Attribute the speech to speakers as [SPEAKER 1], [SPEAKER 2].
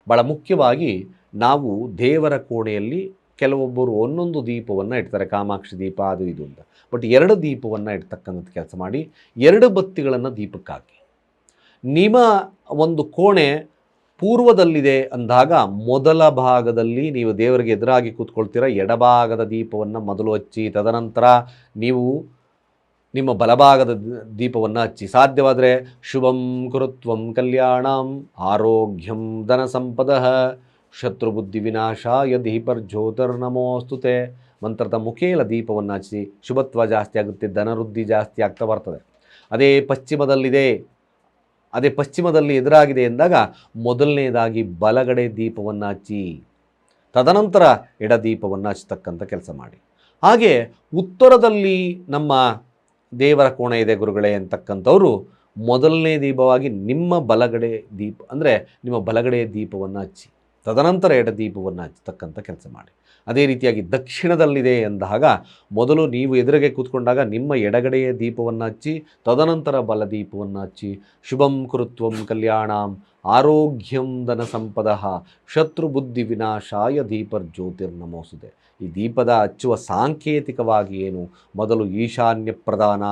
[SPEAKER 1] ಭಾಳ ಮುಖ್ಯವಾಗಿ ನಾವು ದೇವರ ಕೋಣೆಯಲ್ಲಿ ಕೆಲವೊಬ್ಬರು ಒಂದೊಂದು ದೀಪವನ್ನು ಇಡ್ತಾರೆ, ಕಾಮಾಕ್ಷಿ ದೀಪ ಅದು ಇದು ಅಂತ. ಬಟ್ 2 ದೀಪವನ್ನು ಇಡ್ತಕ್ಕಂಥದ್ದು ಕೆಲಸ ಮಾಡಿ, 2 ಬತ್ತಿಗಳನ್ನು ದೀಪಕ್ಕೆ ಹಾಕಿ. ನಿಮ್ಮ ಒಂದು ಕೋಣೆ ಪೂರ್ವದಲ್ಲಿದೆ ಅಂದಾಗ ಮೊದಲ ಭಾಗದಲ್ಲಿ ನೀವು ದೇವರಿಗೆ ಎದುರಾಗಿ ಕೂತ್ಕೊಳ್ತೀರ, ಎಡಭಾಗದ ದೀಪವನ್ನು ಮೊದಲು ಹಚ್ಚಿ, ತದನಂತರ ನೀವು ನಿಮ್ಮ ಬಲಭಾಗದ ದೀಪವನ್ನು ಹಚ್ಚಿ. ಸಾಧ್ಯವಾದರೆ ಶುಭಂ ಕುರುತ್ವಂ ಕಲ್ಯಾಣಂ ಆರೋಗ್ಯಂ ಧನ ಸಂಪದಃ ಶತ್ರುಬುದ್ಧಿ ವಿನಾಶಾಯ ದೀಪರ್ಜ್ಯೋತಿರ್ನಮೋಸ್ತುತೆ ಮಂತ್ರದ ಮುಖೇಲ ದೀಪವನ್ನು ಹಚ್ಚಿ. ಶುಭತ್ವ ಜಾಸ್ತಿ ಆಗುತ್ತೆ, ಧನವೃದ್ಧಿ ಜಾಸ್ತಿ ಆಗ್ತಾ ಬರ್ತದೆ. ಅದೇ ಪಶ್ಚಿಮದಲ್ಲಿ ಎದುರಾಗಿದೆ ಎಂದಾಗ ಮೊದಲನೇದಾಗಿ ಬಲಗಡೆ ದೀಪವನ್ನು ಹಚ್ಚಿ, ತದನಂತರ ಎಡ ದೀಪವನ್ನು ಹಚ್ಚತಕ್ಕಂಥ ಕೆಲಸ ಮಾಡಿ. ಹಾಗೆ ಉತ್ತರದಲ್ಲಿ ನಮ್ಮ ದೇವರ ಕೋಣೆ ಇದೆ ಗುರುಗಳೇ ಅಂತಕ್ಕಂಥವರು ಮೊದಲನೇ ದೀಪವಾಗಿ ನಿಮ್ಮ ಬಲಗಡೆ ದೀಪ ಅಂದರೆ ನಿಮ್ಮ ಬಲಗಡೆಯ ದೀಪವನ್ನು ಹಚ್ಚಿ, ತದನಂತರ ಎಡ ದೀಪವನ್ನು ಹಚ್ಚತಕ್ಕಂಥ ಕೆಲಸ ಮಾಡಿ. ಅದೇ ರೀತಿಯಾಗಿ ದಕ್ಷಿಣದಲ್ಲಿದೆ ಎಂದಾಗ ಮೊದಲು ನೀವು ಎದುರಿಗೆ ಕೂತ್ಕೊಂಡಾಗ ನಿಮ್ಮ ಎಡಗಡೆಯ ದೀಪವನ್ನು ಹಚ್ಚಿ, ತದನಂತರ ಬಲ ದೀಪವನ್ನು ಹಚ್ಚಿ. ಶುಭಂ ಕುರುತ್ವಂ ಕಲ್ಯಾಣಂ ಆರೋಗ್ಯಂ ಧನ ಸಂಪದಃ ಶತ್ರು ಬುದ್ಧಿ ವಿನಾಶಾಯ ದೀಪರ್ಜ್ಯೋತಿರ್ನಮೋಸ್ತುತೆ. ಈ ದೀಪದ ಹಚ್ಚುವ ಸಾಂಕೇತಿಕವಾಗಿ ಏನು? ಮೊದಲು ಈಶಾನ್ಯ ಪ್ರಧಾನ